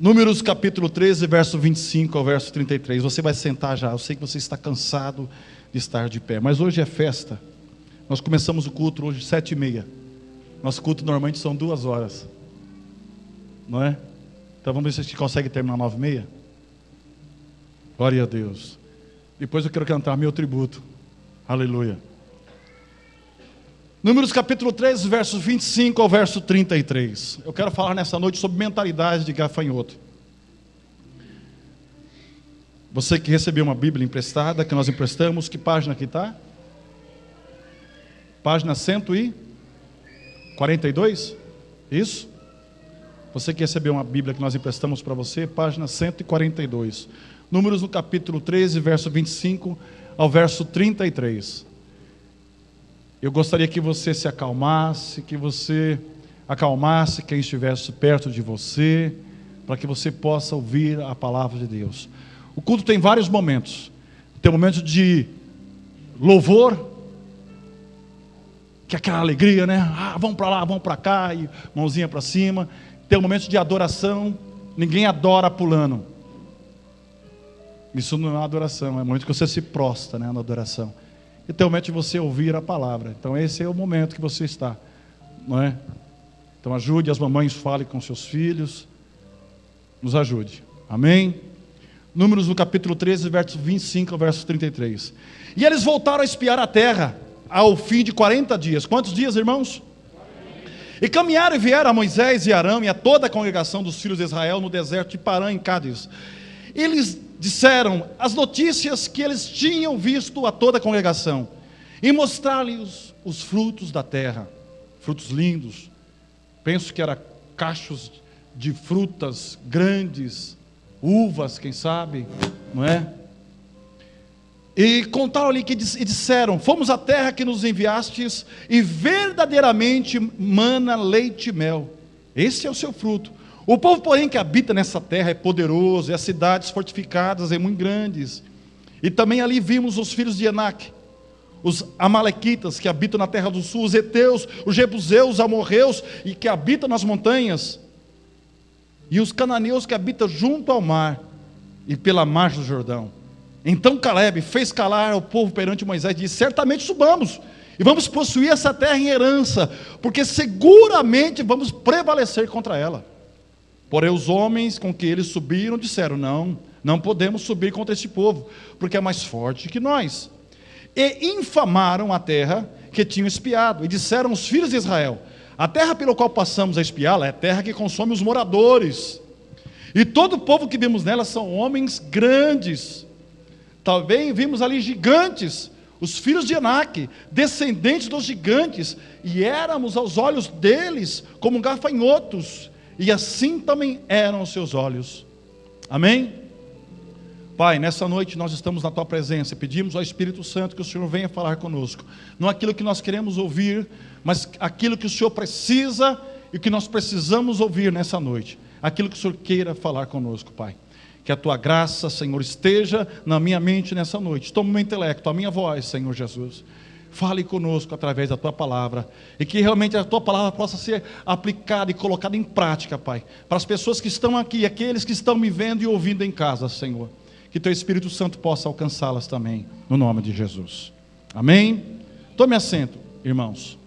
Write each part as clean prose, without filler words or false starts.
Números capítulo 13, verso 25 ao verso 33. Você vai sentar já, eu sei que você está cansado de estar de pé, mas hoje é festa. Nós começamos o culto hoje 7h30. Nosso culto normalmente são 2 horas, não é? Então vamos ver se a gente consegue terminar 9h30. Glória a Deus. Depois eu quero cantar meu tributo. Aleluia. Números capítulo 13, versos 25 ao verso 33. Eu quero falar nessa noite sobre mentalidade de gafanhoto. Você que recebeu uma Bíblia emprestada, que nós emprestamos, que página que está? Página 142? Isso? Você que recebeu uma Bíblia que nós emprestamos para você, página 142. Números no capítulo 13, verso 25 ao verso 33. Eu gostaria que você se acalmasse, que você acalmasse quem estivesse perto de você, para que você possa ouvir a palavra de Deus. O culto tem vários momentos. Tem um momento de louvor, que é aquela alegria, né? Vamos para lá, vamos para cá, e mãozinha para cima. Tem um momento de adoração, ninguém adora pulando. Isso não é adoração, é o momento que você se prostra, né, na adoração. E tem o momento de você ouvir a palavra. Então esse é o momento que você está, não é? Então ajude as mamães, fale com seus filhos, nos ajude, amém? Números no capítulo 13, verso 25 ao verso 33. E eles voltaram a espiar a terra ao fim de 40 dias. Quantos dias, irmãos? E caminharam e vieram a Moisés e Arão e a toda a congregação dos filhos de Israel no deserto de Parã, em Cádiz. Eles disseram as notícias que eles tinham visto a toda a congregação, e mostrar-lhes os frutos da terra, frutos lindos. Penso que eram cachos de frutas grandes, uvas, quem sabe, não é? E contaram-lhe e disseram: fomos à terra que nos enviastes, e verdadeiramente mana leite e mel. Esse é o seu fruto. O povo, porém, que habita nessa terra é poderoso, e as cidades fortificadas e muito grandes. E também ali vimos os filhos de Enaque, os amalequitas que habitam na terra do sul, os heteus, os jebuseus, os amorreus e que habitam nas montanhas, e os cananeus que habitam junto ao mar e pela margem do Jordão. Então Caleb fez calar o povo perante Moisés e disse: certamente subamos e vamos possuir essa terra em herança, porque seguramente vamos prevalecer contra ela. Porém os homens com que eles subiram disseram: não podemos subir contra este povo, porque é mais forte que nós. E infamaram a terra que tinham espiado, e disseram os filhos de Israel: a terra pelo qual passamos a espiá-la é a terra que consome os moradores, e todo o povo que vimos nela são homens grandes. Também vimos ali gigantes, os filhos de Enaque, descendentes dos gigantes, e éramos aos olhos deles como gafanhotos, e assim também eram os seus olhos. Amém? Pai, nessa noite nós estamos na Tua presença, pedimos ao Espírito Santo que o Senhor venha falar conosco, não aquilo que nós queremos ouvir, mas aquilo que o Senhor precisa e que nós precisamos ouvir nessa noite, aquilo que o Senhor queira falar conosco, Pai. Que a Tua graça, Senhor, esteja na minha mente nessa noite, toma o meu intelecto, a minha voz, Senhor Jesus. Fale conosco através da Tua palavra, e que realmente a Tua palavra possa ser aplicada e colocada em prática, Pai, para as pessoas que estão aqui, aqueles que estão me vendo e ouvindo em casa, Senhor. Que Teu Espírito Santo possa alcançá-las também, no nome de Jesus. Amém? Tome assento, irmãos.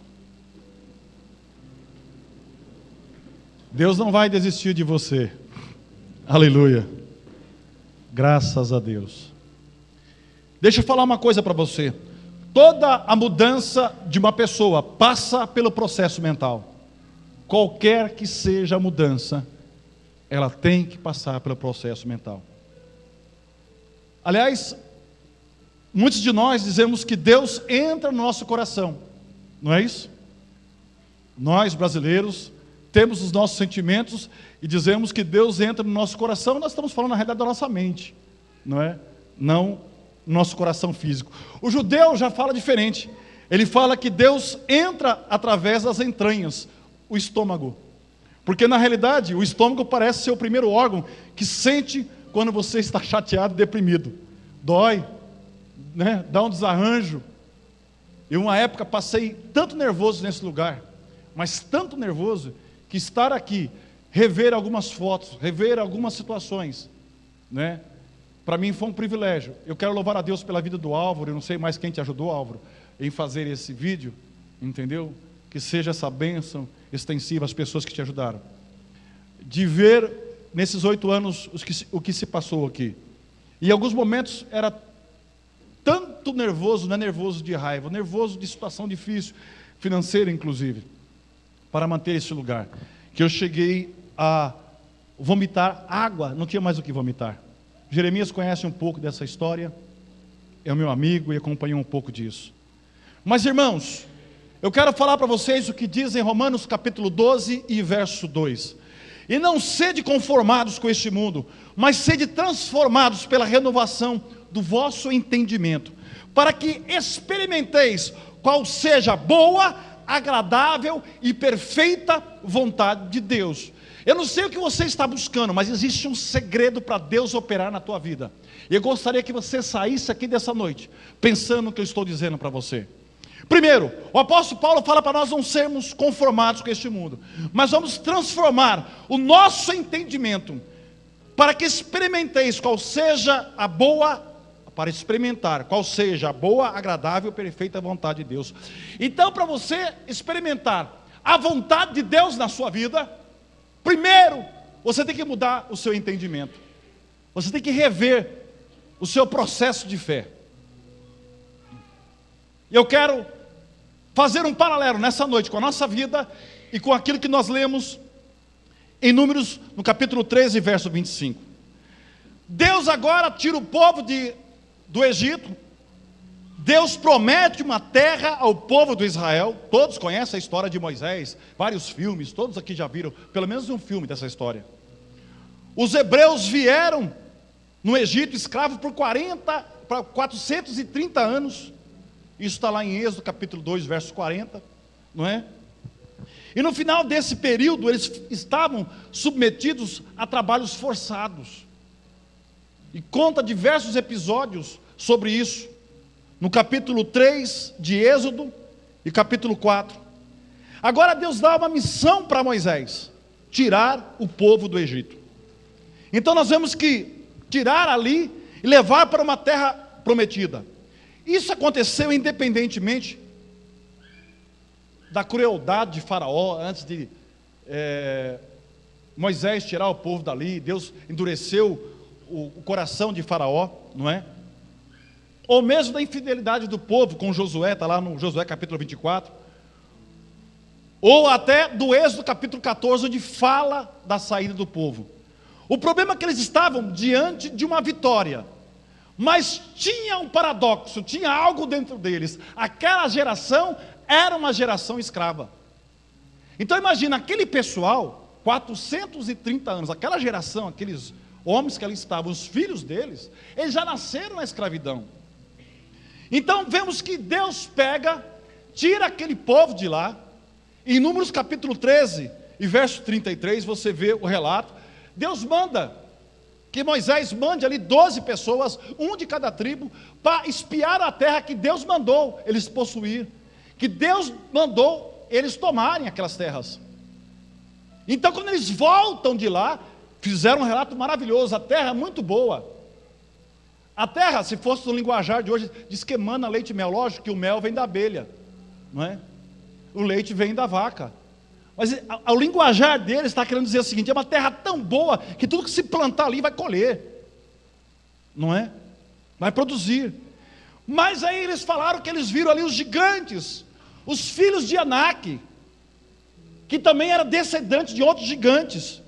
Deus não vai desistir de você. Aleluia. Graças a Deus. Deixa eu falar uma coisa para você. Toda a mudança de uma pessoa passa pelo processo mental. Qualquer que seja a mudança, ela tem que passar pelo processo mental. Aliás, muitos de nós dizemos que Deus entra no nosso coração, não é isso? Nós, brasileiros, temos os nossos sentimentos e dizemos que Deus entra no nosso coração. Nós estamos falando na realidade da nossa mente, não é? Não no nosso coração físico. O judeu já fala diferente. Ele fala que Deus entra através das entranhas, o estômago. Porque na realidade o estômago parece ser o primeiro órgão que sente quando você está chateado e deprimido. Dói, né? Dá um desarranjo. Eu uma época passei tanto nervoso nesse lugar, mas tanto nervoso, que estar aqui rever algumas fotos, rever algumas situações, né? Para mim foi um privilégio. Eu quero louvar a Deus pela vida do Álvaro. Eu não sei mais quem te ajudou, Álvaro, em fazer esse vídeo, entendeu? Que seja essa bênção extensiva às pessoas que te ajudaram. De ver nesses 8 anos o que se passou aqui. E em alguns momentos era tanto nervoso, não é nervoso de raiva, nervoso de situação difícil, financeira inclusive, para manter esse lugar, que eu cheguei a vomitar água, não tinha mais o que vomitar. Jeremias conhece um pouco dessa história, é o meu amigo e acompanhou um pouco disso. Mas irmãos, eu quero falar para vocês o que diz em Romanos capítulo 12 e verso 2. E não sede conformados com este mundo, mas sede transformados pela renovação do vosso entendimento, para que experimenteis qual seja a boa, agradável e perfeita vontade de Deus. Eu não sei o que você está buscando, mas existe um segredo para Deus operar na tua vida. E eu gostaria que você saísse aqui dessa noite, pensando no que eu estou dizendo para você. Primeiro, o apóstolo Paulo fala para nós não sermos conformados com este mundo, mas vamos transformar o nosso entendimento, para que experimenteis qual seja a boa, para experimentar qual seja a boa, agradável e perfeita vontade de Deus. Então, para você experimentar a vontade de Deus na sua vida, primeiro, você tem que mudar o seu entendimento. Você tem que rever o seu processo de fé. Eu quero fazer um paralelo nessa noite com a nossa vida e com aquilo que nós lemos em Números, no capítulo 13, verso 25. Deus agora tira o povo do Egito. Deus promete uma terra ao povo do Israel. Todos conhecem a história de Moisés, vários filmes, todos aqui já viram pelo menos um filme dessa história. Os hebreus vieram no Egito escravos por 430 anos. Isso está lá em Êxodo capítulo 2, verso 40, não é? E no final desse período eles estavam submetidos a trabalhos forçados. E conta diversos episódios sobre isso, no capítulo 3 de Êxodo e capítulo 4. Agora Deus dá uma missão para Moisés: tirar o povo do Egito. Então nós vemos que tirar ali e levar para uma terra prometida. Isso aconteceu independentemente da crueldade de Faraó. Antes de Moisés tirar o povo dali, Deus endureceu o coração de Faraó, não é? Ou mesmo da infidelidade do povo com Josué, está lá no Josué capítulo 24, ou até do Êxodo capítulo 14, onde fala da saída do povo. O problema é que eles estavam diante de uma vitória, mas tinha um paradoxo, tinha algo dentro deles. Aquela geração era uma geração escrava. Então imagina, aquele pessoal, 430 anos, aquela geração, aqueles homens que ali estavam, os filhos deles, eles já nasceram na escravidão. Então vemos que Deus pega, tira aquele povo de lá. Em Números capítulo 13 e verso 33, você vê o relato. Deus manda que Moisés mande ali 12 pessoas, um de cada tribo, para espiar a terra que Deus mandou eles possuir, que Deus mandou eles tomarem aquelas terras. Então quando eles voltam de lá, fizeram um relato maravilhoso: a terra é muito boa. A terra, se fosse no linguajar de hoje, diz que emana leite e mel. Lógico que o mel vem da abelha, não é? O leite vem da vaca. Mas o linguajar deles está querendo dizer o seguinte: é uma terra tão boa que tudo que se plantar ali vai colher, não é? Vai produzir. Mas aí eles falaram que eles viram ali os gigantes, os filhos de Anak, que também era descendente de outros gigantes.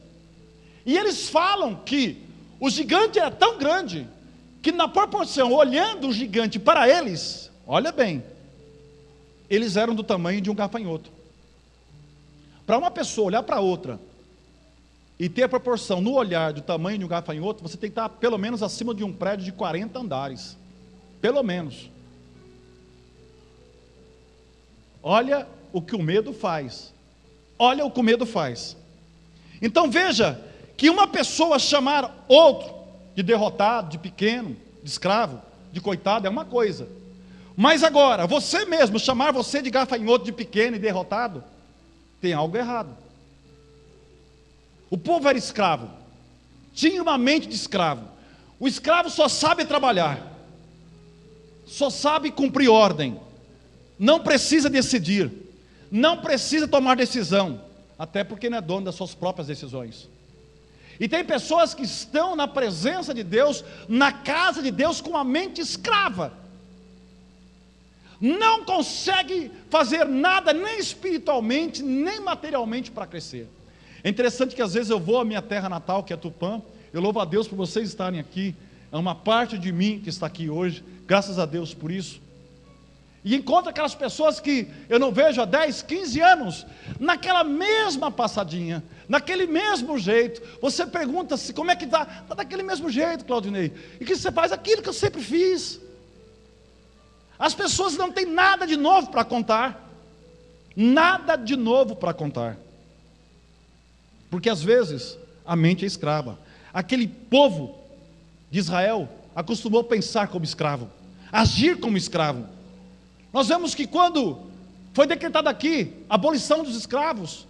E eles falam que o gigante era tão grande que na proporção, olhando o gigante para eles, olha bem, eles eram do tamanho de um gafanhoto. Para uma pessoa olhar para outra e ter a proporção no olhar do tamanho de um gafanhoto, você tem que estar pelo menos acima de um prédio de 40 andares, pelo menos. Olha o que o medo faz. Olha o que o medo faz. Então veja que uma pessoa chamar outro de derrotado, de pequeno, de escravo, de coitado, é uma coisa. Mas agora, você mesmo chamar você de gafanhoto, de pequeno e derrotado, tem algo errado. O povo era escravo, tinha uma mente de escravo. O escravo só sabe trabalhar, só sabe cumprir ordem, não precisa decidir, não precisa tomar decisão, até porque não é dono das suas próprias decisões. E tem pessoas que estão na presença de Deus, na casa de Deus, com a mente escrava, não consegue fazer nada, nem espiritualmente, nem materialmente para crescer. É interessante que às vezes eu vou à minha terra natal, que é Tupã. Eu louvo a Deus por vocês estarem aqui. É uma parte de mim que está aqui hoje, graças a Deus por isso. E encontro aquelas pessoas que eu não vejo há 10, 15 anos, naquela mesma passadinha, naquele mesmo jeito. Você pergunta-se, como é que está? Está daquele mesmo jeito, Claudinei. E que você faz aquilo que eu sempre fiz. As pessoas não têm nada de novo para contar. Nada de novo para contar. Porque às vezes a mente é escrava. Aquele povo de Israel acostumou a pensar como escravo, agir como escravo. Nós vemos que quando foi decretada aqui a abolição dos escravos,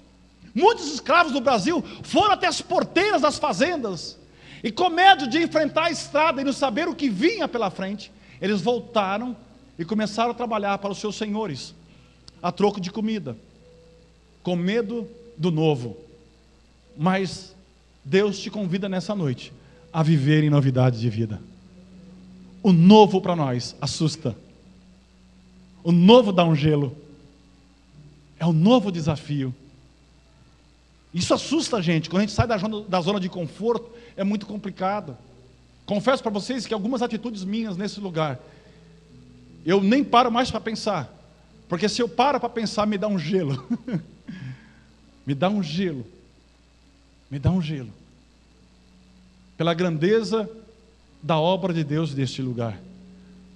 muitos escravos do Brasil foram até as porteiras das fazendas, e com medo de enfrentar a estrada e não saber o que vinha pela frente, eles voltaram e começaram a trabalhar para os seus senhores, a troco de comida, com medo do novo. Mas Deus te convida nessa noite a viver em novidade de vida. O novo para nós assusta. O novo dá um gelo. É um novo desafio. Isso assusta a gente. Quando a gente sai da zona de conforto, é muito complicado. Confesso para vocês que algumas atitudes minhas nesse lugar, eu nem paro mais para pensar. Porque se eu paro para pensar, me dá um gelo. Me dá um gelo. Me dá um gelo. Pela grandeza da obra de Deus neste lugar.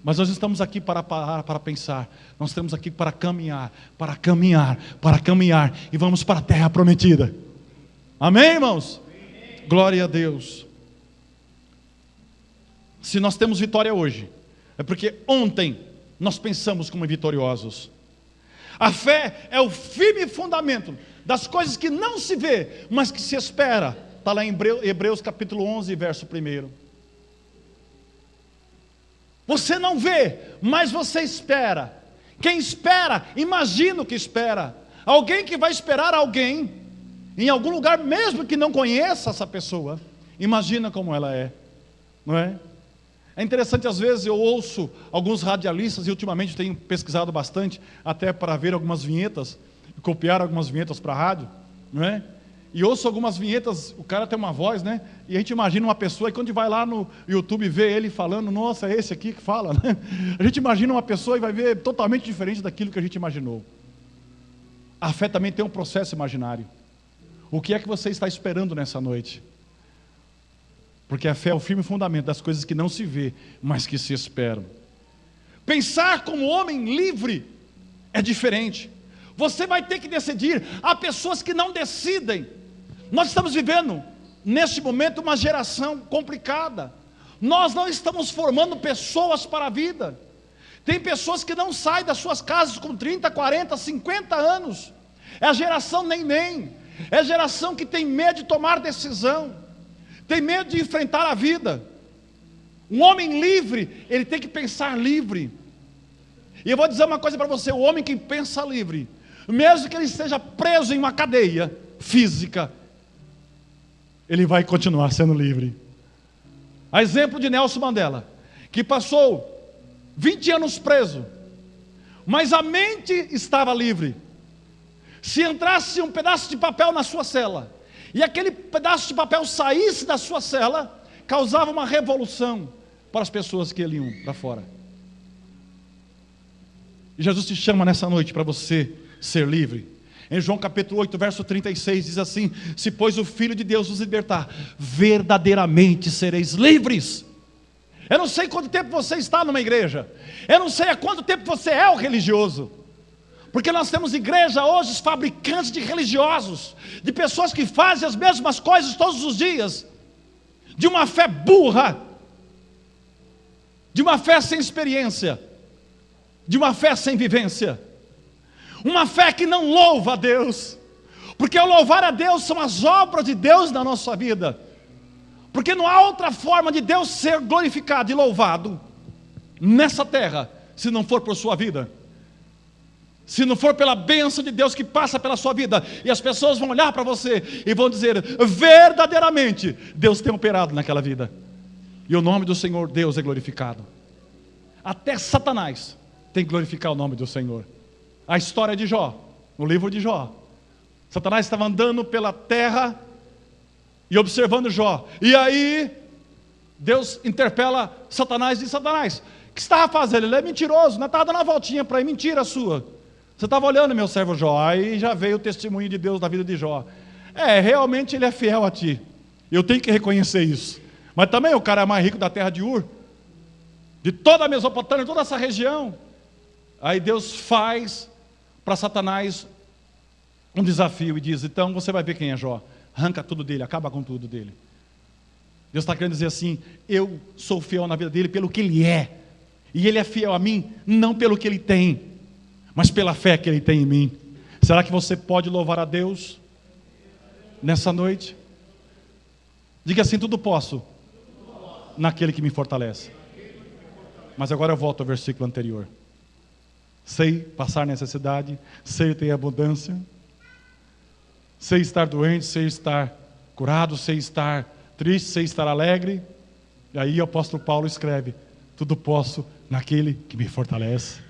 Mas nós estamos aqui para parar, para pensar. Nós estamos aqui para caminhar, para caminhar, para caminhar. E vamos para a terra prometida. Amém, irmãos? Amém. Glória a Deus. Se nós temos vitória hoje, é porque ontem nós pensamos como vitoriosos. A fé é o firme fundamento das coisas que não se vê, mas que se espera. Está lá em Hebreus capítulo 11, verso 1. Você não vê, mas você espera. Quem espera, imagina o que espera. Alguém que vai esperar alguém, em algum lugar, mesmo que não conheça essa pessoa, imagina como ela é, não é? É interessante, às vezes eu ouço alguns radialistas, e ultimamente tenho pesquisado bastante, até para ver algumas vinhetas, copiar algumas vinhetas para a rádio, não é? E ouço algumas vinhetas, o cara tem uma voz, né? E a gente imagina uma pessoa, e quando a gente vai lá no YouTube ver ele falando, nossa, é esse aqui que fala, né? A gente imagina uma pessoa e vai ver totalmente diferente daquilo que a gente imaginou. A fé também tem um processo imaginário. O que é que você está esperando nessa noite? Porque a fé é o firme fundamento das coisas que não se vê, mas que se esperam. Pensar como homem livre é diferente. Você vai ter que decidir. Há pessoas que não decidem. Nós estamos vivendo, neste momento, uma geração complicada. Nós não estamos formando pessoas para a vida. Tem pessoas que não saem das suas casas com 30, 40, 50 anos. É a geração nem. É a geração que tem medo de tomar decisão. Tem medo de enfrentar a vida. Um homem livre, ele tem que pensar livre. E eu vou dizer uma coisa para você: o homem que pensa livre, mesmo que ele esteja preso em uma cadeia física, ele vai continuar sendo livre. A exemplo de Nelson Mandela, que passou 20 anos preso, mas a mente estava livre. Se entrasse um pedaço de papel na sua cela, e aquele pedaço de papel saísse da sua cela, causava uma revolução para as pessoas que iam para fora. E Jesus te chama nessa noite para você ser livre. Em João capítulo 8, verso 36, diz assim: se pois o Filho de Deus os libertar, verdadeiramente sereis livres. Eu não sei quanto tempo você está numa igreja, eu não sei há quanto tempo você é o religioso, porque nós temos igreja hoje, fabricantes de religiosos, de pessoas que fazem as mesmas coisas todos os dias, de uma fé burra, de uma fé sem experiência, de uma fé sem vivência, uma fé que não louva a Deus, Porque o louvar a Deus são as obras de Deus na nossa vida. Porque não há outra forma de Deus ser glorificado e louvado nessa terra, se não for por sua vida. Se não for pela bênção de Deus que passa pela sua vida, e as pessoas vão olhar para você e vão dizer, verdadeiramente, Deus tem operado naquela vida, e o nome do Senhor Deus é glorificado. Até Satanás tem que glorificar o nome do Senhor. A história de Jó, no livro de Jó, Satanás estava andando pela terra e observando Jó, e aí Deus interpela Satanás e diz, Satanás, o que você estava fazendo? Ele é mentiroso, não estava dando uma voltinha para aí, mentira sua. Você estava olhando meu servo Jó, aí já veio o testemunho de Deus na vida de Jó. Realmente ele é fiel a ti, eu tenho que reconhecer isso. Mas também o cara é mais rico da terra de Ur, de toda a Mesopotâmia, toda essa região. Aí Deus faz para Satanás um desafio e diz, então você vai ver quem é Jó, arranca tudo dele, acaba com tudo dele. Deus está querendo dizer assim, eu sou fiel na vida dele pelo que ele é, e ele é fiel a mim, não pelo que ele tem, mas pela fé que ele tem em mim. Será que você pode louvar a Deus nessa noite? Diga assim, tudo posso naquele que me fortalece. Mas agora eu volto ao versículo anterior. Sei passar necessidade, sei ter abundância, sei estar doente, sei estar curado, sei estar triste, sei estar alegre. E aí o apóstolo Paulo escreve, tudo posso naquele que me fortalece.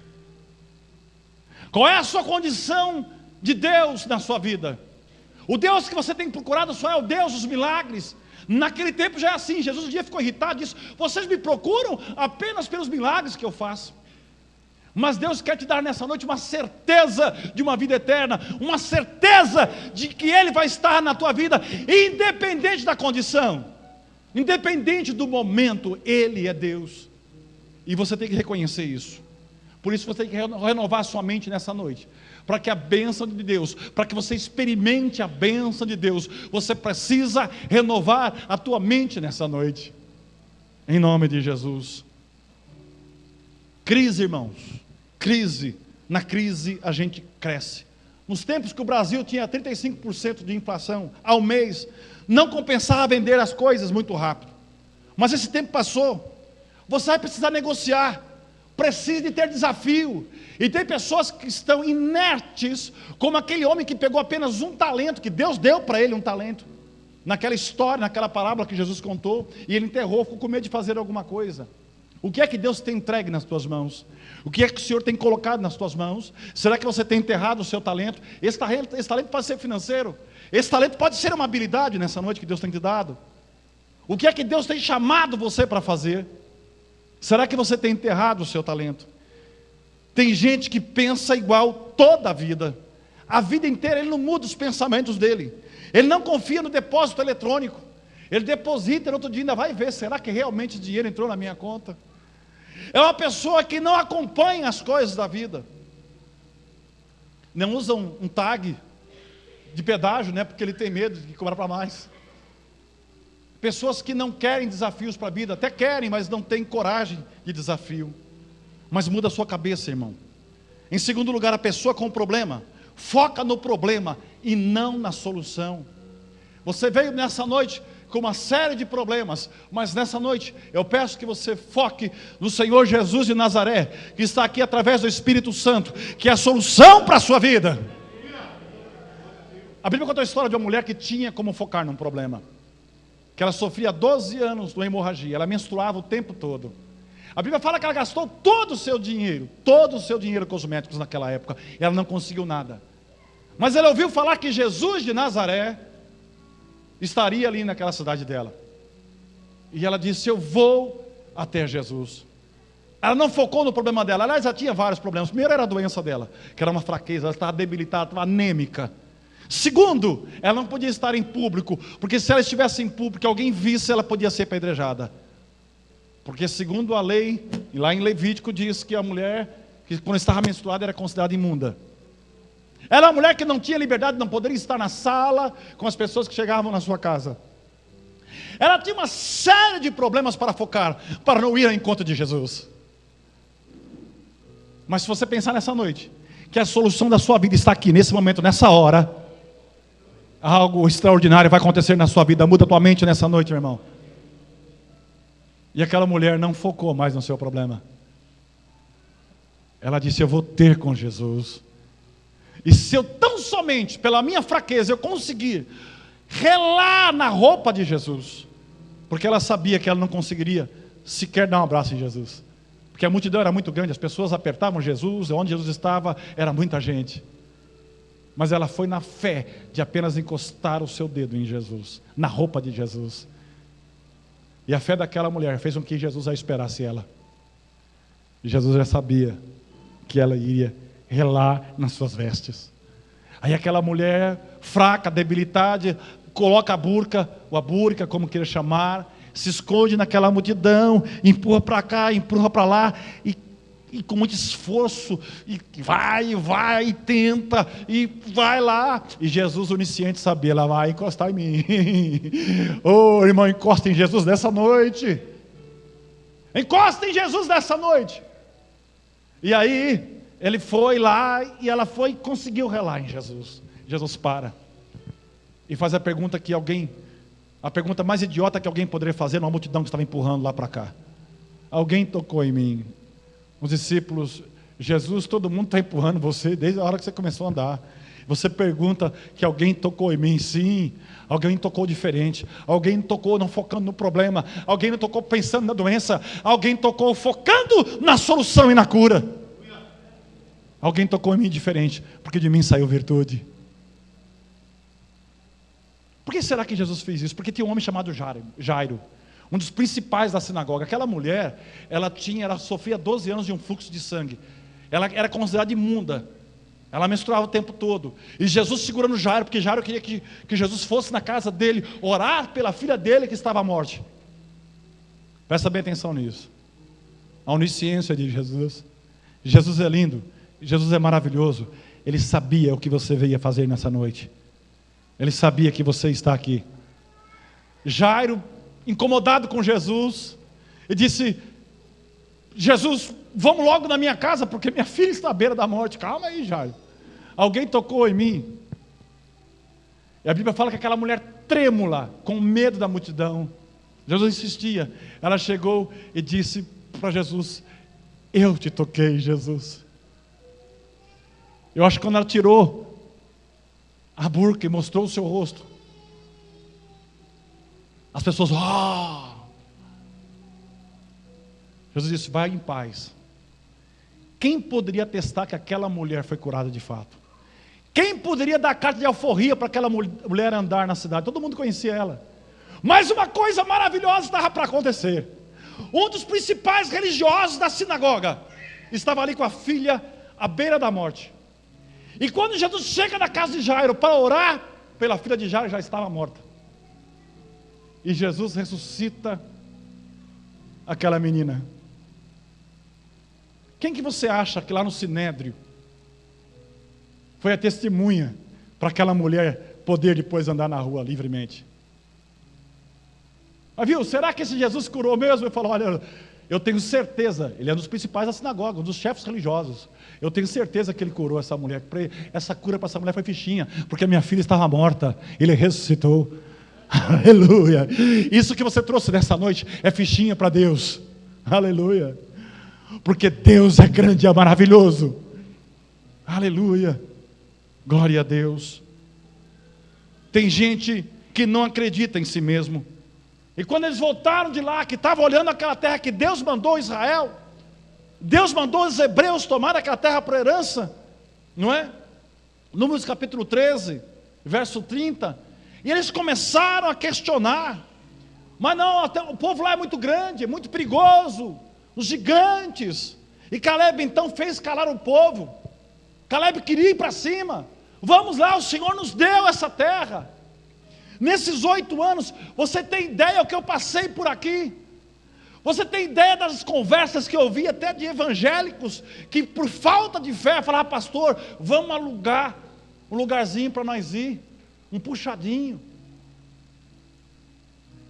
Qual é a sua condição de Deus na sua vida? O Deus que você tem procurado só é o Deus dos milagres. Naquele tempo já é assim, Jesus um dia ficou irritado e disse, vocês me procuram apenas pelos milagres que eu faço. Mas Deus quer te dar nessa noite uma certeza de uma vida eterna, uma certeza de que Ele vai estar na tua vida, independente da condição, independente do momento, Ele é Deus. E você tem que reconhecer isso. Por isso você tem que renovar a sua mente nessa noite, para que a bênção de Deus, para que você experimente a bênção de Deus, você precisa renovar a tua mente nessa noite, em nome de Jesus. Crise, irmãos, crise, na crise a gente cresce. Nos tempos que o Brasil tinha 35% de inflação ao mês, não compensava vender as coisas muito rápido, mas esse tempo passou, você vai precisar negociar, precisa de ter desafio, e tem pessoas que estão inertes, como aquele homem que pegou apenas um talento, que Deus deu para ele um talento, naquela história, naquela parábola que Jesus contou, e ele enterrou, ficou com medo de fazer alguma coisa. O que é que Deus tem entregue nas tuas mãos? O que é que o Senhor tem colocado nas tuas mãos? Será que você tem enterrado o seu talento? Esse talento pode ser financeiro, esse talento pode ser uma habilidade nessa noite que Deus tem te dado. O que é que Deus tem chamado você para fazer? Será que você tem enterrado o seu talento? Tem gente que pensa igual toda a vida inteira, ele não muda os pensamentos dele, ele não confia no depósito eletrônico, ele deposita, no outro dia ainda vai ver, será que realmente o dinheiro entrou na minha conta? É uma pessoa que não acompanha as coisas da vida, não usa um tag de pedágio, né, porque ele tem medo de cobrar para mais. Pessoas que não querem desafios para a vida, até querem, mas não têm coragem de desafio. Mas muda a sua cabeça, irmão. Em segundo lugar, a pessoa com o problema, foca no problema e não na solução. Você veio nessa noite com uma série de problemas, mas nessa noite eu peço que você foque no Senhor Jesus de Nazaré, que está aqui através do Espírito Santo, que é a solução para a sua vida. A Bíblia conta a história de uma mulher que tinha como focar num problema, que ela sofria 12 anos de hemorragia, ela menstruava o tempo todo. A Bíblia fala que ela gastou todo o seu dinheiro cosméticos naquela época, e ela não conseguiu nada. Mas ela ouviu falar que Jesus de Nazaré estaria ali naquela cidade dela. E ela disse, eu vou até Jesus. Ela não focou no problema dela, ela já tinha vários problemas. Primeiro era a doença dela, que era uma fraqueza, ela estava debilitada, estava anêmica. Segundo, ela não podia estar em público, porque se ela estivesse em público, alguém visse, ela podia ser apedrejada. Porque segundo a lei, lá em Levítico diz que a mulher, que quando estava menstruada, era considerada imunda. Ela é uma mulher que não tinha liberdade, não poderia estar na sala com as pessoas que chegavam na sua casa. Ela tinha uma série de problemas para focar, para não ir ao encontro de Jesus. Mas se você pensar nessa noite, que a solução da sua vida está aqui, nesse momento, nessa hora, Algo extraordinário vai acontecer na sua vida. Muda a tua mente nessa noite, meu irmão. E aquela mulher não focou mais no seu problema. Ela disse: eu vou ter com Jesus. E se eu tão somente, pela minha fraqueza, eu conseguir relar na roupa de Jesus, porque ela sabia que ela não conseguiria sequer dar um abraço em Jesus, porque a multidão era muito grande, as pessoas apertavam Jesus, onde Jesus estava era muita gente. Mas ela foi na fé de apenas encostar o seu dedo em Jesus, na roupa de Jesus. E a fé daquela mulher fez com que Jesus a esperasse ela. E Jesus já sabia que ela iria relar nas suas vestes. Aí aquela mulher fraca, debilitada, coloca a burca como queira chamar, se esconde naquela multidão, empurra para cá, empurra para lá, e com muito esforço, e vai, e tenta, e vai lá. E Jesus, onisciente, sabia: ela vai encostar em mim. Oh, irmão, encosta em Jesus nessa noite. Encosta em Jesus nessa noite. E aí, ele foi lá, e ela foi e conseguiu relar em Jesus. Jesus para e faz a pergunta a pergunta mais idiota que alguém poderia fazer numa multidão que estava empurrando lá para cá: alguém tocou em mim? Os discípulos: Jesus, todo mundo está empurrando você desde a hora que você começou a andar. Você pergunta que alguém tocou em mim? Sim, alguém tocou diferente. Alguém tocou não focando no problema. Alguém não tocou pensando na doença. Alguém tocou focando na solução e na cura. Alguém tocou em mim diferente, porque de mim saiu virtude. Por que será que Jesus fez isso? Porque tinha um homem chamado Jairo, um dos principais da sinagoga. Aquela mulher, ela sofria 12 anos de um fluxo de sangue. Ela era considerada imunda. Ela menstruava o tempo todo. E Jesus segurando Jairo, porque Jairo queria que Jesus fosse na casa dele, orar pela filha dele que estava à morte. Presta bem atenção nisso. A onisciência de Jesus. Jesus é lindo. Jesus é maravilhoso. Ele sabia o que você veio fazer nessa noite. Ele sabia que você está aqui. Jairo, incomodado com Jesus, e disse: Jesus, vamos logo na minha casa, porque minha filha está à beira da morte. Calma aí, Jairo. Alguém tocou em mim. E a Bíblia fala que aquela mulher trêmula, com medo da multidão, Jesus insistia. Ela chegou e disse para Jesus: eu te toquei, Jesus. Eu acho que quando ela tirou a burca e mostrou o seu rosto, as pessoas: Jesus disse: vai em paz. Quem poderia atestar que aquela mulher foi curada de fato? Quem poderia dar carta de alforria para aquela mulher andar na cidade? Todo mundo conhecia ela. Mas uma coisa maravilhosa estava para acontecer. Um dos principais religiosos da sinagoga estava ali com a filha à beira da morte. E quando Jesus chega na casa de Jairo para orar pela filha de Jairo, já estava morta. E Jesus ressuscita aquela menina. Quem que você acha que lá no Sinédrio foi a testemunha para aquela mulher poder depois andar na rua livremente? Mas viu, será que esse Jesus curou mesmo? Eu falo: olha, eu tenho certeza, ele é um dos principais da sinagoga, um dos chefes religiosos. Eu tenho certeza que ele curou essa mulher. Essa cura para essa mulher foi fichinha, porque a minha filha estava morta, ele ressuscitou. Aleluia. Isso que você trouxe nessa noite é fichinha para Deus. Aleluia. Porque Deus é grande e é maravilhoso. Aleluia. Glória a Deus. Tem gente que não acredita em si mesmo. E quando eles voltaram de lá, que estavam olhando aquela terra que Deus mandou Israel, Deus mandou os hebreus tomar aquela terra por herança, não é? Números capítulo 13, verso 30. E eles começaram a questionar: mas não, o povo lá é muito grande, é muito perigoso, os gigantes. E Caleb então fez calar o povo. Caleb queria ir para cima. Vamos lá, o Senhor nos deu essa terra. Nesses 8 anos, você tem ideia do que eu passei por aqui? Você tem ideia das conversas que eu ouvi até de evangélicos que por falta de fé falavam: pastor, vamos alugar um lugarzinho para nós ir, um puxadinho.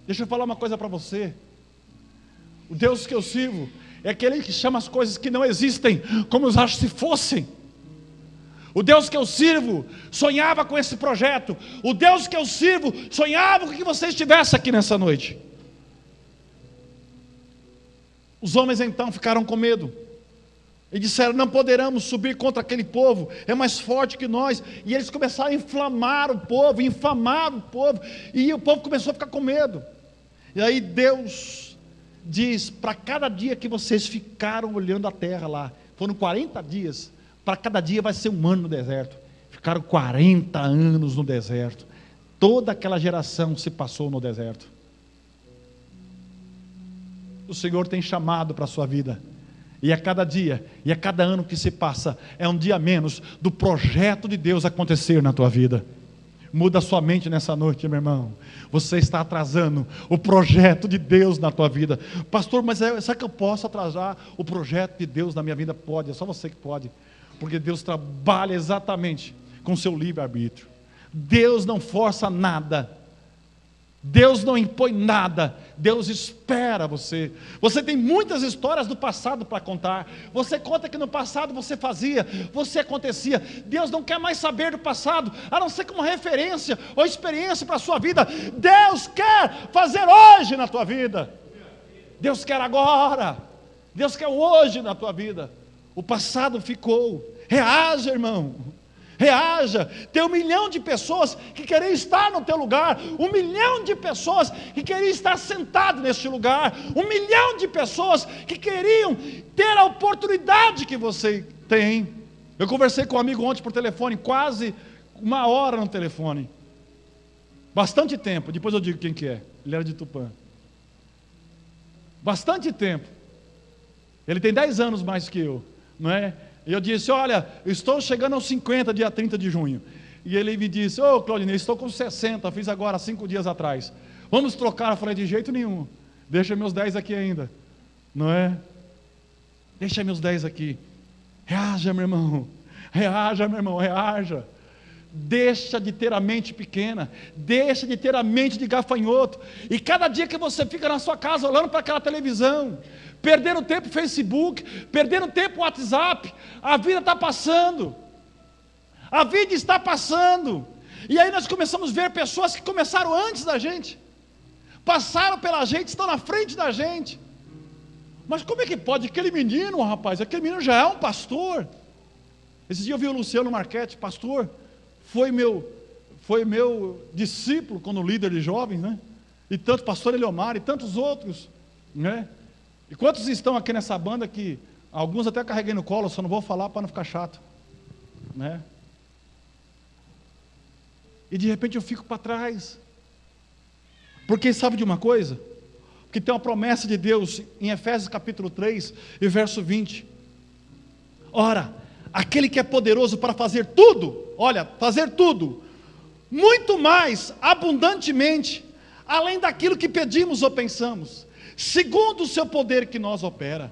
Deixa eu falar uma coisa para você. O Deus que eu sirvo é aquele que chama as coisas que não existem como eu acho se fossem. O Deus que eu sirvo sonhava com esse projeto. O Deus que eu sirvo sonhava com que você estivesse aqui nessa noite. Os homens então ficaram com medo. E disseram: não poderemos subir contra aquele povo, é mais forte que nós. E eles começaram a inflamar o povo, infamar o povo. E o povo começou a ficar com medo. E aí Deus diz: para cada dia que vocês ficaram olhando a terra lá, foram 40 dias, para cada dia vai ser um ano no deserto. Ficaram 40 anos no deserto. Toda aquela geração se passou no deserto. O Senhor tem chamado para a sua vida. E a cada dia, e a cada ano que se passa, é um dia menos do projeto de Deus acontecer na tua vida. Muda a sua mente nessa noite, meu irmão. Você está atrasando o projeto de Deus na tua vida. Pastor, mas será que eu posso atrasar o projeto de Deus na minha vida? Pode, é só você que pode. Porque Deus trabalha exatamente com o seu livre-arbítrio. Deus não força nada. Deus não impõe nada. Deus espera você. Você tem muitas histórias do passado para contar. Você conta que no passado você fazia, você acontecia. Deus não quer mais saber do passado, a não ser como referência ou experiência para a sua vida. Deus quer fazer hoje na tua vida. Deus quer agora. Deus quer hoje na tua vida. O passado ficou. Reaja, irmão. Reaja. Tem 1 milhão de pessoas que querem estar no teu lugar. 1 milhão de pessoas que queriam estar sentado neste lugar. 1 milhão de pessoas que queriam ter a oportunidade que você tem. Eu conversei com um amigo ontem por telefone, quase 1 hora no telefone. Bastante tempo. Depois eu digo quem que é. Ele era de Tupã. Bastante tempo. Ele tem 10 anos mais que eu, não é? E eu disse: olha, eu estou chegando aos 50, dia 30 de junho. E ele me disse: ô Claudinei, estou com 60, fiz agora 5 dias atrás. Vamos trocar? Eu falei: de jeito nenhum. Deixa meus 10 aqui ainda. Não é? Deixa meus 10 aqui. Reaja, meu irmão. Reaja, meu irmão, reaja. Deixa de ter a mente pequena. Deixa de ter a mente de gafanhoto. E cada dia que você fica na sua casa olhando para aquela televisão, perdendo tempo no Facebook, perdendo tempo no WhatsApp, a vida está passando. A vida está passando. E aí nós começamos a ver pessoas que começaram antes da gente, passaram pela gente, estão na frente da gente. Mas como é que pode? Aquele menino, rapaz, aquele menino já é um pastor. Esse dia eu vi o Luciano Marchetti, pastor, foi meu discípulo quando líder de jovens, né? E tanto pastor Eliomar e tantos outros, né? E quantos estão aqui nessa banda que alguns até carreguei no colo, só não vou falar para não ficar chato, né? E de repente eu fico para trás, porque sabe de uma coisa? Porque tem uma promessa de Deus em Efésios capítulo 3 e verso 20. Ora, aquele que é poderoso para fazer tudo, olha, fazer tudo, muito mais abundantemente, além daquilo que pedimos ou pensamos, segundo o seu poder que nós opera.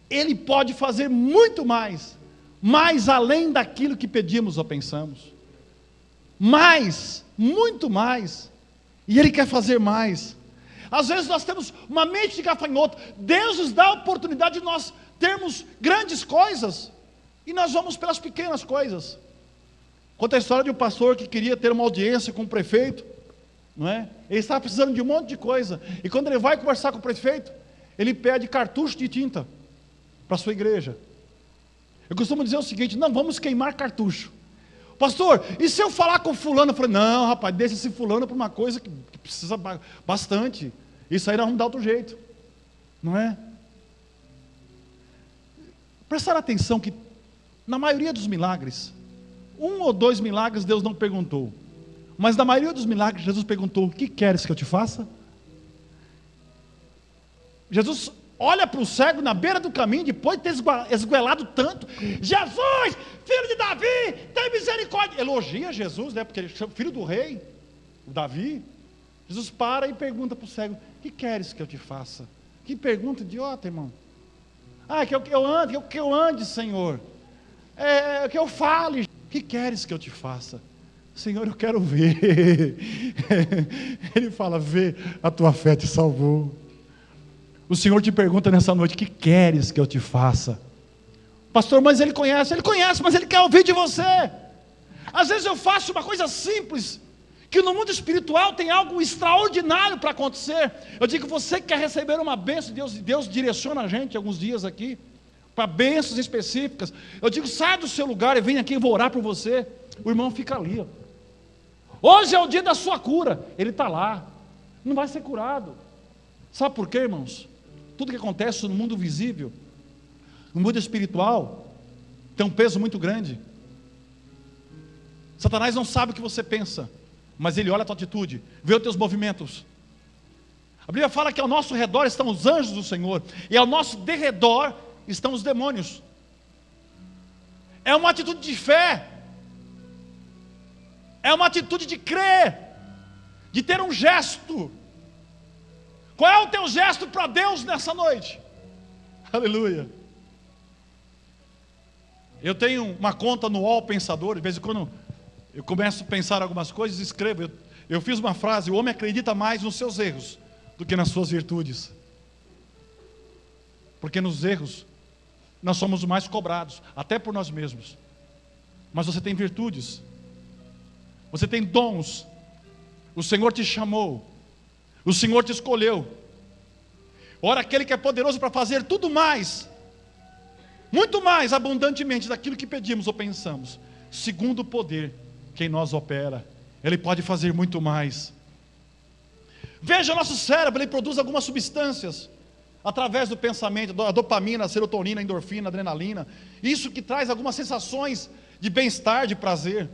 Ele pode fazer muito mais, mais além daquilo que pedimos ou pensamos, mais, muito mais, e Ele quer fazer mais. Às vezes nós temos uma mente de gafanhoto. Deus nos dá a oportunidade de nós termos grandes coisas, e nós vamos pelas pequenas coisas. Conta a história de um pastor que queria ter uma audiência com o prefeito, não é? Ele estava precisando de um monte de coisa, e quando ele vai conversar com o prefeito, ele pede cartucho de tinta para a sua igreja. Eu costumo dizer o seguinte: não vamos queimar cartucho. Pastor, e se eu falar com fulano? Eu falei: não, rapaz, deixa esse fulano para uma coisa que precisa bastante. Isso aí nós vamos dar outro jeito, não é? Prestar atenção que na maioria dos milagres, 1 ou 2 milagres Deus não perguntou, mas na maioria dos milagres Jesus perguntou: o que queres que eu te faça? Jesus olha para o cego na beira do caminho, depois de ter esguelado tanto: Jesus, filho de Davi, tem misericórdia. Elogia Jesus, né? Porque ele é filho do rei, o Davi. Jesus para e pergunta para o cego: o que queres que eu te faça? Que pergunta idiota, irmão. Que eu ande, Senhor. Que eu fale. O que queres que eu te faça? Senhor, eu quero ver. Ele fala: vê, a tua fé te salvou. O Senhor te pergunta nessa noite: o que queres que eu te faça? Pastor, mas ele conhece, mas ele quer ouvir de você. Às vezes eu faço uma coisa simples, que no mundo espiritual tem algo extraordinário para acontecer. Eu digo, você que quer receber uma bênção de Deus, e Deus direciona a gente alguns dias aqui, para bênçãos específicas. Eu digo, sai do seu lugar e vem aqui, eu vou orar por você. O irmão fica ali, ó. Hoje é o dia da sua cura, ele está lá, não vai ser curado. Sabe por quê, irmãos? Tudo que acontece no mundo visível, no mundo espiritual, tem um peso muito grande. Satanás não sabe o que você pensa, mas ele olha a tua atitude, vê os teus movimentos. A Bíblia fala que ao nosso redor estão os anjos do Senhor, e ao nosso derredor estão os demônios. É uma atitude de fé, é uma atitude de crer, de ter um gesto. Qual é o teu gesto para Deus nessa noite? Aleluia. Eu tenho uma conta no UOL Pensador, de vez em quando eu começo a pensar algumas coisas, escrevo. Eu fiz uma frase: o homem acredita mais nos seus erros do que nas suas virtudes. Porque nos erros nós somos os mais cobrados, até por nós mesmos. Mas você tem virtudes, você tem dons, o Senhor te chamou, o Senhor te escolheu. Ora, aquele que é poderoso para fazer tudo mais, muito mais abundantemente daquilo que pedimos ou pensamos, segundo o poder que em nós opera, Ele pode fazer muito mais. Veja, o nosso cérebro, ele produz algumas substâncias através do pensamento, a dopamina, a serotonina, a endorfina, a adrenalina, isso que traz algumas sensações de bem-estar, de prazer.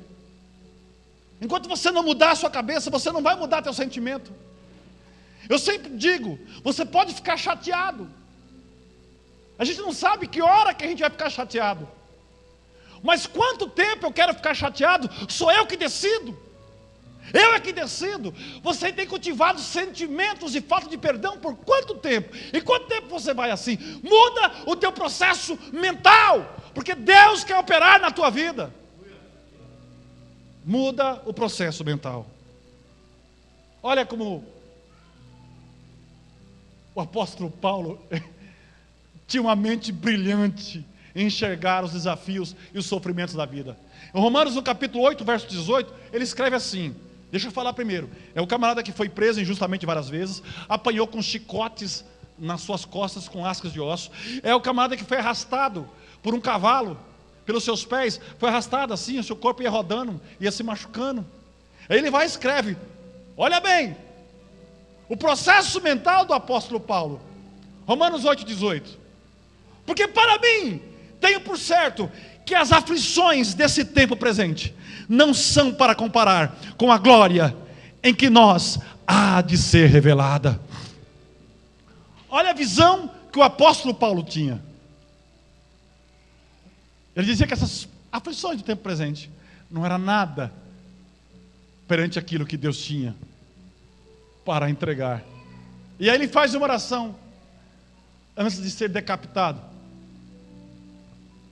Enquanto você não mudar a sua cabeça, você não vai mudar teu sentimento. Eu sempre digo, você pode ficar chateado, a gente não sabe que hora que a gente vai ficar chateado, mas quanto tempo eu quero ficar chateado, sou eu que decido. Eu é que decido. Você tem cultivado sentimentos de falta de perdão por quanto tempo? E quanto tempo você vai assim? Muda o teu processo mental, porque Deus quer operar na tua vida. Muda o processo mental. Olha como o apóstolo Paulo tinha uma mente brilhante em enxergar os desafios e os sofrimentos da vida. Em Romanos, no capítulo 8, verso 18, ele escreve assim. Deixa eu falar primeiro. É o camarada que foi preso injustamente várias vezes, apanhou com chicotes nas suas costas com lascas de osso. É o camarada que foi arrastado por um cavalo, pelos seus pés, foi arrastado assim, o seu corpo ia rodando, ia se machucando. Aí ele vai e escreve, olha bem, o processo mental do apóstolo Paulo, Romanos 8, 18. Porque para mim, tenho por certo que as aflições desse tempo presente não são para comparar com a glória em que nós há de ser revelada. Olha a visão que o apóstolo Paulo tinha. Ele dizia que essas aflições do tempo presente não era nada perante aquilo que Deus tinha para entregar. E aí ele faz uma oração antes de ser decapitado.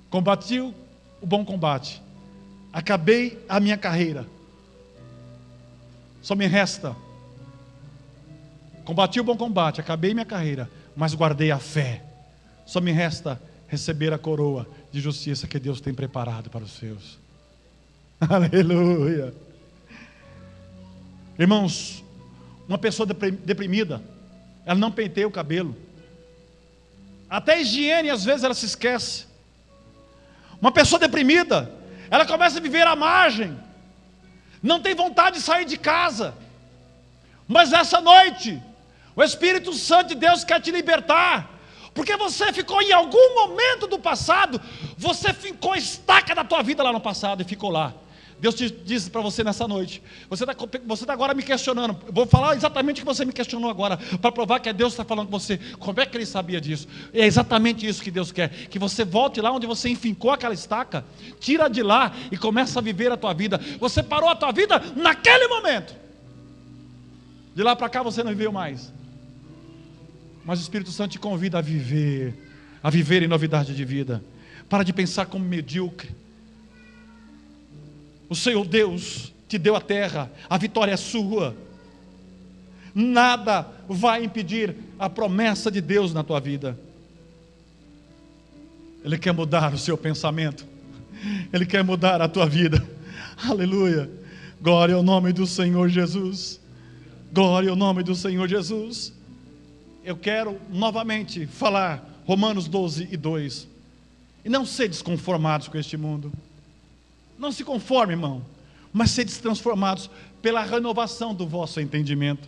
Combati o bom combate, acabei a minha carreira, só me resta, combati o bom combate, acabei minha carreira, mas guardei a fé, só me resta receber a coroa de justiça que Deus tem preparado para os seus. Aleluia. Irmãos, uma pessoa deprimida, ela não penteia o cabelo, até a higiene às vezes ela se esquece. Uma pessoa deprimida, ela começa a viver à margem, não tem vontade de sair de casa. Mas essa noite, o Espírito Santo de Deus quer te libertar, porque você ficou em algum momento do passado, você ficou estaca da tua vida lá no passado e ficou lá. Deus te diz para você nessa noite, você está agora me questionando, eu vou falar exatamente o que você me questionou agora, para provar que é Deus que está falando com você. Como é que ele sabia disso? É exatamente isso que Deus quer, que você volte lá onde você enfincou aquela estaca, tira de lá e começa a viver a tua vida. Você parou a tua vida naquele momento, de lá para cá você não viveu mais, mas o Espírito Santo te convida a viver em novidade de vida. Para de pensar como medíocre. O Senhor Deus te deu a terra, a vitória é sua. Nada vai impedir a promessa de Deus na tua vida. Ele quer mudar o seu pensamento. Ele quer mudar a tua vida. Aleluia. Glória ao nome do Senhor Jesus. Glória ao nome do Senhor Jesus. Eu quero novamente falar Romanos 12:2. E não sedes conformados com este mundo. Não se conforme, irmão, mas sedes transformados pela renovação do vosso entendimento,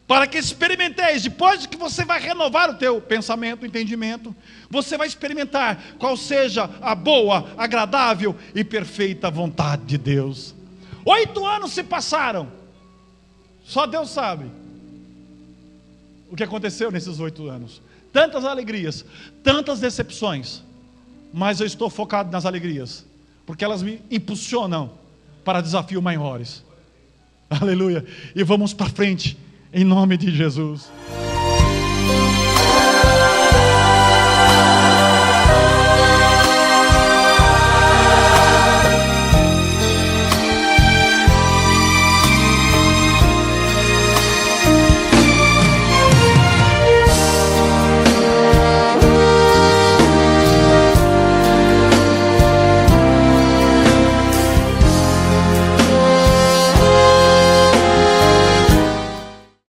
para que experimenteis. Depois que você vai renovar o teu pensamento, entendimento, você vai experimentar qual seja a boa, agradável e perfeita vontade de Deus. 8 anos se passaram, só Deus sabe o que aconteceu nesses 8 anos. Tantas alegrias, tantas decepções, mas eu estou focado nas alegrias, porque elas me impulsionam para desafios maiores. Aleluia. E vamos para frente, em nome de Jesus.